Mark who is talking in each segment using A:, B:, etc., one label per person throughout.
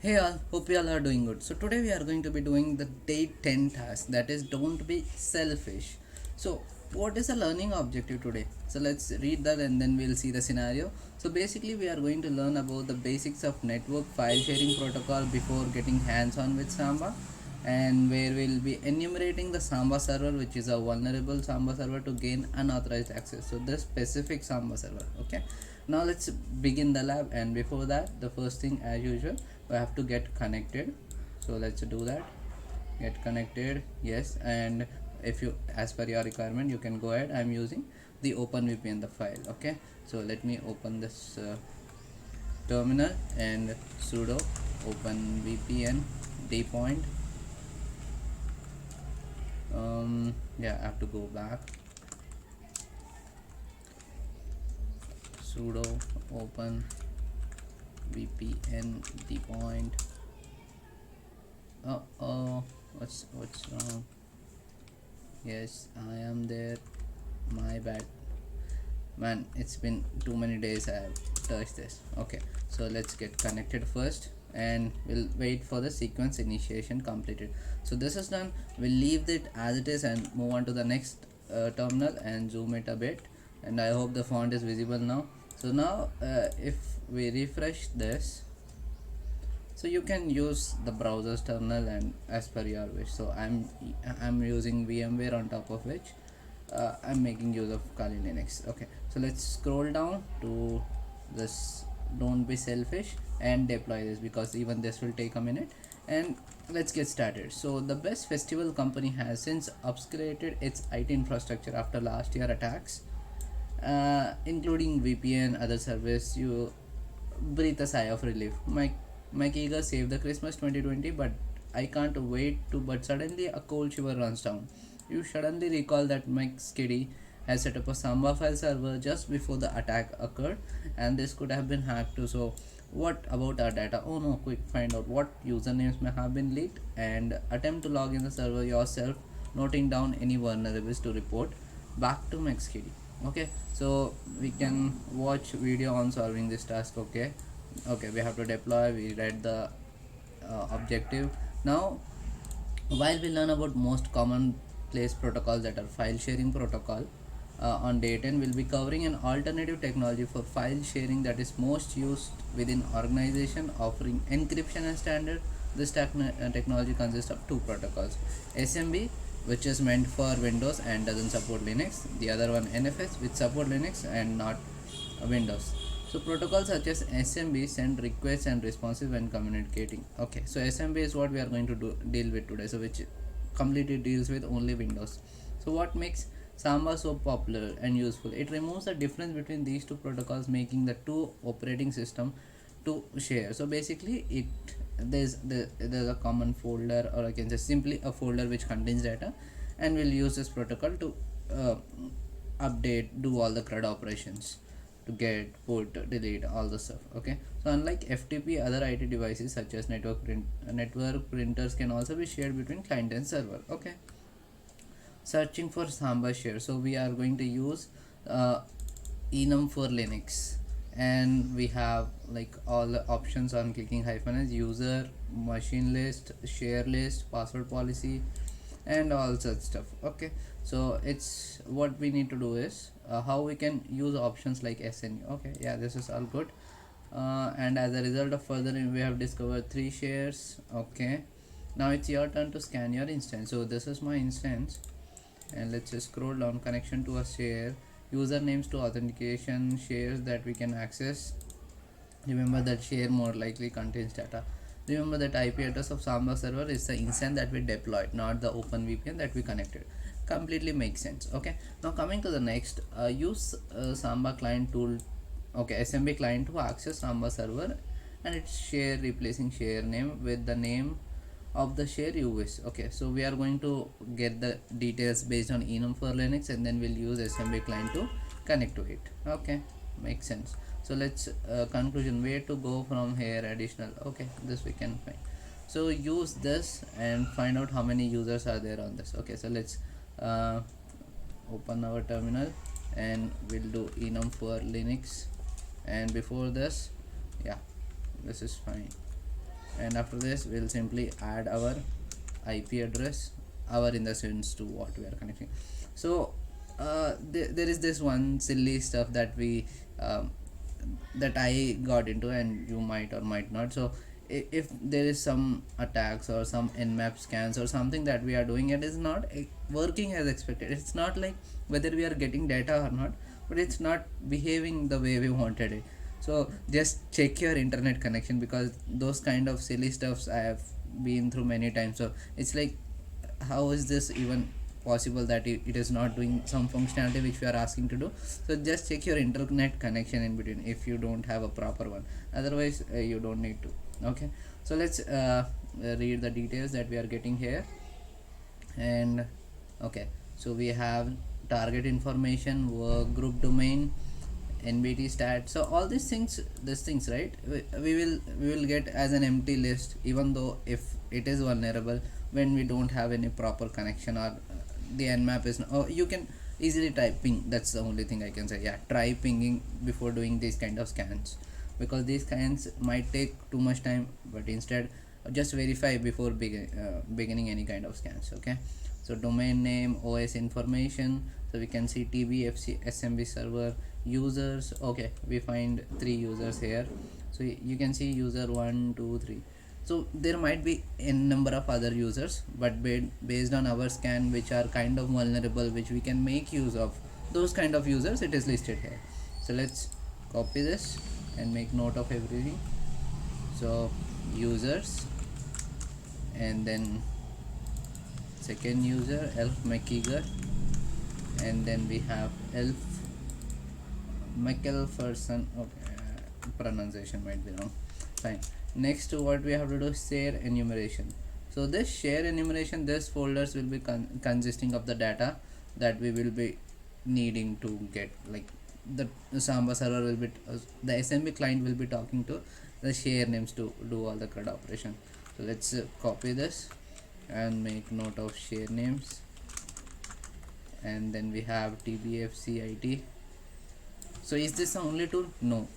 A: Hey all, hope you all are doing good. So today we are going to be doing the day 10 task, that is don't be selfish. So what is the learning objective today? So let's read that and then we'll see the scenario. So basically we are going to learn about the basics of network file sharing protocol before getting hands on with Samba, and where we'll be enumerating the Samba server, which is a vulnerable Samba server to gain unauthorized access. So this specific Samba server. Okay, now let's begin the lab, and before that the first thing as usual we have to get connected. So let's do that. Get connected, yes. And if you, as per your requirement, you can go ahead. I'm using the OpenVPN the file. Okay, so let me open this terminal and sudo OpenVPN dpoint. Yeah, I have to go back. Sudo open VPN dpoint. Oh, what's wrong? Yes, I am there. My bad, man. It's been too many days I have touched this. Okay, so let's get connected first, and we'll wait for the sequence initiation completed. So this is done. We'll leave it as it is and move on to the next terminal and zoom it a bit. And I hope the font is visible now. So now if we refresh this, so you can use the browser's terminal and as per your wish. So I'm using VMware, on top of which I'm making use of Kali Linux. Okay, so let's scroll down to this don't be selfish and deploy this, because even this will take a minute. And let's get started. So the best festival company has since upgraded its IT infrastructure after last year attacks, including VPN, other service. You breathe a sigh of relief. Mike Eager saved the Christmas 2020, but I can't wait to. But suddenly a cold shiver runs down. You suddenly recall that Mike Skiddy has set up a Samba file server just before the attack occurred, and this could have been hacked too. So, what about our data? Oh no, quick find out what usernames may have been leaked and attempt to log in the server yourself, noting down any vulnerabilities to report back to Mike Skiddy. Okay, so we can watch video on solving this task. Okay, we have to deploy. We read the objective. Now while we learn about most common place protocols, that are file sharing protocol, on day 10 we'll be covering an alternative technology for file sharing that is most used within organization, offering encryption as standard. This technology consists of two protocols: SMB, which is meant for Windows and doesn't support Linux; the other one NFS, which support Linux and not Windows. So protocols such as SMB send requests and responses when communicating. Okay, so SMB is what we are going to deal with today. So which completely deals with only Windows. So what makes Samba so popular and useful? It removes the difference between these two protocols, making the two operating system to share. So basically, there's a common folder, or I can say simply a folder which contains data, and we'll use this protocol to uh, update, do all the CRUD operations, to get, put, delete, all the stuff. Okay, so unlike FTP, other IT devices such as network printers can also be shared between client and server. Okay, searching for Samba share. So we are going to use uh, enum for Linux, and we have like all the options on clicking hyphen as user, machine list, share list, password policy, and all such stuff. Okay, so it's what we need to do is how we can use options like SNU. Okay, yeah, this is all good. And as a result of further, we have discovered three shares. Okay, now it's your turn to scan your instance. So this is my instance, and let's just scroll down. Connection to a share, usernames to authentication, shares that we can access. Remember that share more likely contains data. Remember that IP address of Samba server is the instance that we deployed, not the OpenVPN that we connected. Completely makes sense. Okay, now coming to the next, use Samba client tool. Okay, SMB client to access Samba server, and it's share replacing share name with the name of the share you wish. Okay, so we are going to get the details based on enum for Linux, and then we'll use SMB client to connect to it. Okay, makes sense. So let's conclusion, where to go from here. Additional. Okay, this we can find. So use this and find out how many users are there on this. Okay, so let's uh, open our terminal, and we'll do enum for Linux. And before this, yeah, this is fine. and after this we'll simply add our IP address, our in the sense to what we are connecting. So there is this one silly stuff that we that I got into, and you might or might not. So if there is some attacks or some nmap scans or something that we are doing, it is not working as expected. It's not like whether we are getting data or not, but it's not behaving the way we wanted it. So just check your internet connection, because those kind of silly stuffs I have been through many times. So it's like, how is this even possible that it is not doing some functionality which we are asking to do? So just check your internet connection in between if you don't have a proper one. Otherwise you don't need to. Okay, so let's read the details that we are getting here. And okay, so we have target information, work group domain, nbt stat. So all these things, right, we will get as an empty list, even though if it is vulnerable when we don't have any proper connection, or the nmap is oh, you can easily type ping. That's the only thing I can say. Yeah, try pinging before doing these kind of scans, because these scans might take too much time, but instead just verify before beginning any kind of scans. Okay, so domain name, os information, so we can see tbfc smb server, users. Okay, we find 3 users here. So you can see user 1 2 3. So there might be n number of other users, but based on our scan, which are kind of vulnerable, which we can make use of, those kind of users, it is listed here. So let's copy this and make note of everything. So users, and then second user elf mckeeger, and then we have elf mckelferson. Okay, pronunciation might be wrong. Fine. Next, what we have to do is share enumeration. So this share enumeration, this folders will be consisting of the data that we will be needing to get. Like the Samba server will be the SMB client will be talking to the share names to do all the CRUD operation. So let's copy this and make note of share names, and then we have tbfcit. So is this the only tool? No,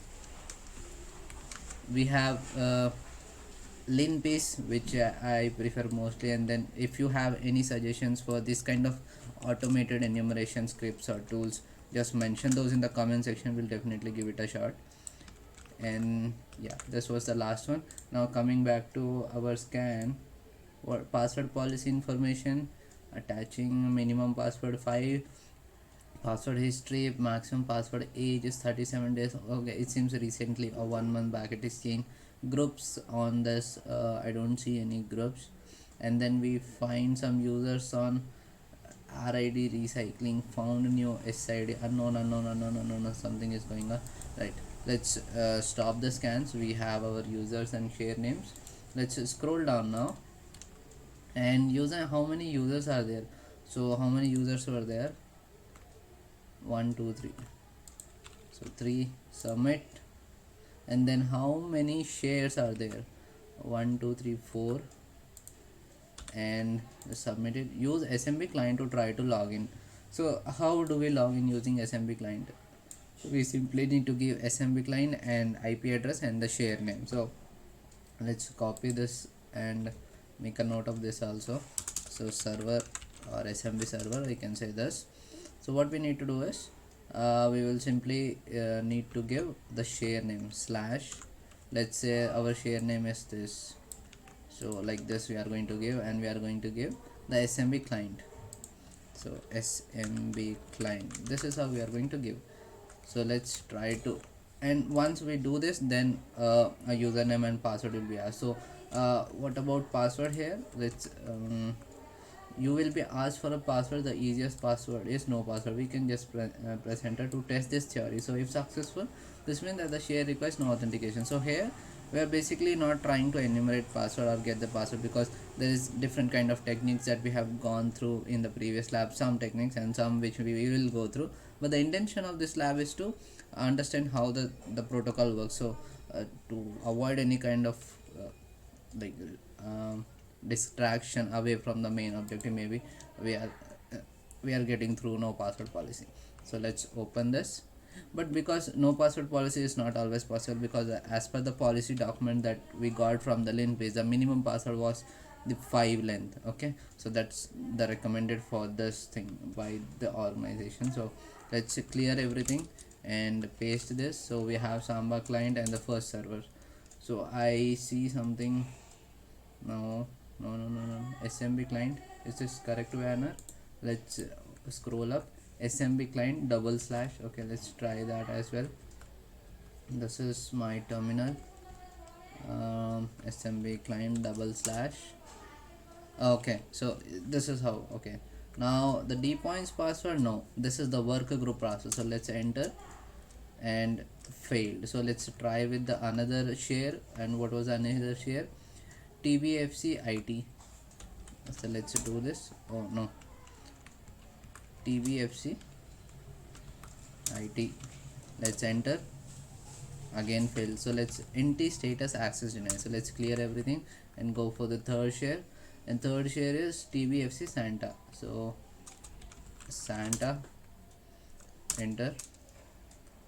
A: we have linpiece, which I prefer mostly. And then if you have any suggestions for this kind of automated enumeration scripts or tools, just mention those in the comment section. We'll definitely give it a shot. And yeah, this was the last one. Now coming back to our scan, what password policy information, attaching minimum password 5, password history, maximum password age is 37 days. Okay, it seems recently or 1 month back it is changed. Groups on this, I don't see any groups. And then we find some users on RID recycling, found new SID, unknown, something is going on. Right, let's stop the scans. We have our users and share names. Let's scroll down now and user, how many users are there? So how many users were there? 1 2 3. So 3, submit. And then how many shares are there? 1 2 3 4. And submitted. Use SMB client to try to log in. So how do we log in using SMB client? We simply need to give SMB client and IP address and the share name. So let's copy this and make a note of this also. So server or SMB server, we can say this. So what we need to do is we will simply need to give the share name slash, let's say our share name is this. So like this we are going to give, and we are going to give the SMB client. So SMB client, this is how we are going to give. So let's try to, and once we do this, then a username and password will be asked. So what about password here? Let's you will be asked for a password. The easiest password is no password. We can just press enter to test this theory. So if successful, this means that the share requires no authentication. So here we are basically not trying to enumerate password or get the password, because there is different kind of techniques that we have gone through in the previous lab, some techniques and some which we will go through. But the intention of this lab is to understand how the protocol works. So to avoid any kind of like distraction away from the main objective, maybe we are getting through no password policy. So let's open this, but because no password policy is not always possible, because as per the policy document that we got from the Linbase, the minimum password was the 5 length. Okay, so that's the recommended for this thing by the organization. So let's clear everything and paste this. So we have Samba client and the first server. So I see something. No, SMB client, is this correct banner? Let's scroll up. SMB client /. Okay, let's try that as well. This is my terminal. SMB client /. Okay, so this is how. Okay, now the dpoints password, no, this is the worker group password. So let's enter, and failed. So let's try with the another share. And what was another share? TBFC IT. So let's do this. Oh no, TBFC IT. Let's enter, again fail. So let's nt status access denied. So let's clear everything and go for the third share, and third share is TBFC Santa. So Santa, enter,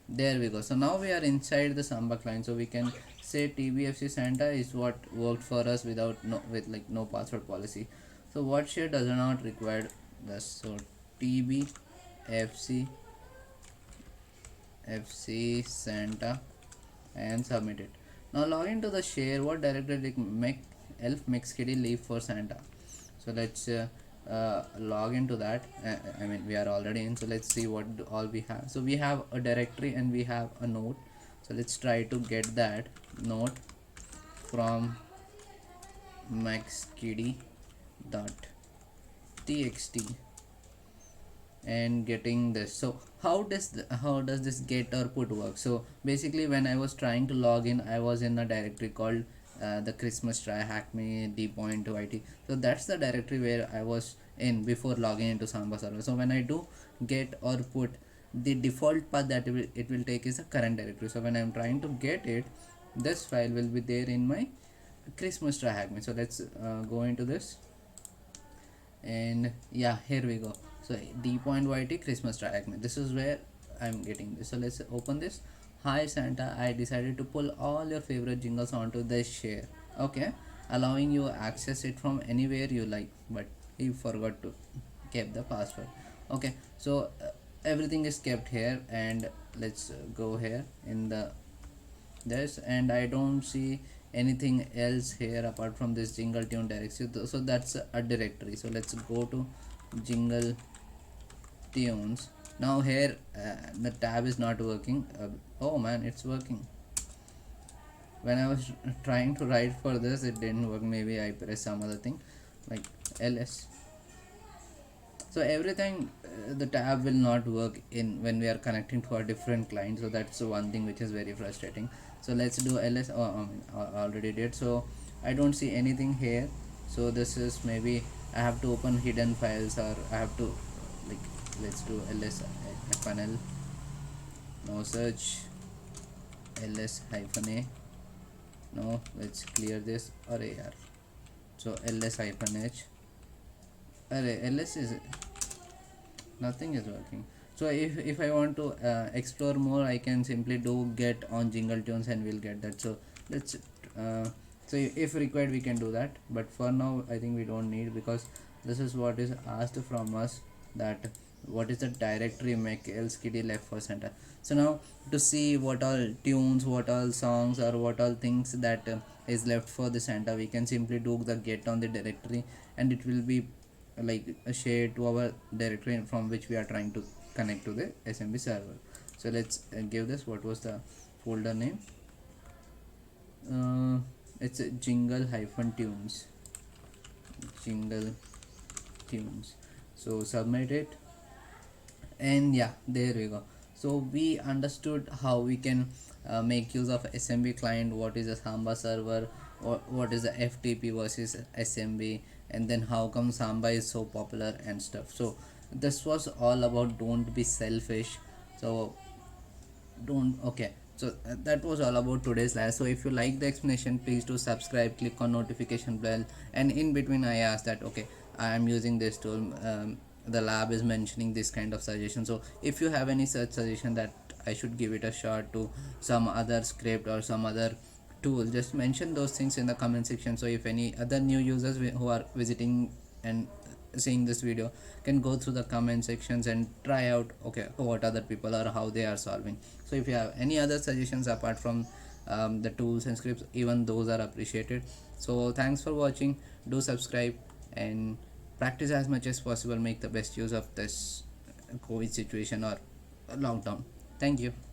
A: there we go. So now we are inside the Samba client. So we can say TBFC Santa is what worked for us without no password policy. So what share does not require this? So TBFC Santa, and submit it. Now log into the share. What directory like make elf mixkitty leave for Santa? So let's log into that. I mean, we are already in, so let's see what all we have. So we have a directory and we have a node. So let's try to get that node from maxkitty.txt and getting this. So how does this get or put work? So basically, when I was trying to log in, I was in a directory called the Christmas try hack me d.2it. So that's the directory where I was in before logging into Samba server. So when I do get or put, the default path that it will take is the current directory. So when I'm trying to get it, this file will be there in my Christmas try hack me. So let's go into this, and yeah, here we go. So d.yt Christmas try hack me, this is where I'm getting this. So let's open this. Hi Santa, I decided to pull all your favorite jingles onto this share. Okay, allowing you access it from anywhere you like, but you forgot to keep the password. Okay, so everything is kept here, and let's go here in the this, and I don't see anything else here apart from this jingle tune directory. So that's a directory. So let's go to jingle tunes. Now here the tab is not working. Oh man, it's working. When I was trying to write for this, it didn't work. Maybe I pressed some other thing like ls. So everything, the tab will not work in when we are connecting to a different client. So that's one thing which is very frustrating. So let's do ls. I already did. So I don't see anything here. So this is, maybe I have to open hidden files, or I have to like, let's do ls fnl, no search, ls -a. No, let's clear this array r. So ls -h array, ls is nothing is working. So if I want to explore more, I can simply do get on jingle tunes and we'll get that. So let's so if required we can do that, but for now I think we don't need, because this is what is asked from us, that what is the directory make else kitty left for Santa. So now to see what all tunes, what all songs, or what all things that is left for the Santa, we can simply do the get on the directory, and it will be like a share to our directory from which we are trying to connect to the SMB server. So let's give this, what was the folder name? It's jingle tunes. So submit it, and yeah, there we go. So we understood how we can make use of SMB client, what is a Samba server, what is the FTP versus SMB, and then how come Samba is so popular and stuff. So this was all about don't be selfish. So don't, okay, so that was all about today's live. So if you like the explanation, please do subscribe, click on notification bell, and in between I asked that, okay, I am using this tool, the lab is mentioning this kind of suggestion. So if you have any such suggestion that I should give it a shot to some other script or some other tool, just mention those things in the comment section. So if any other new users who are visiting and seeing this video can go through the comment sections and try out okay what other people or how they are solving. So if you have any other suggestions apart from the tools and scripts, even those are appreciated. So thanks for watching. Do subscribe and practice as much as possible. Make the best use of this COVID situation or lockdown. Thank you.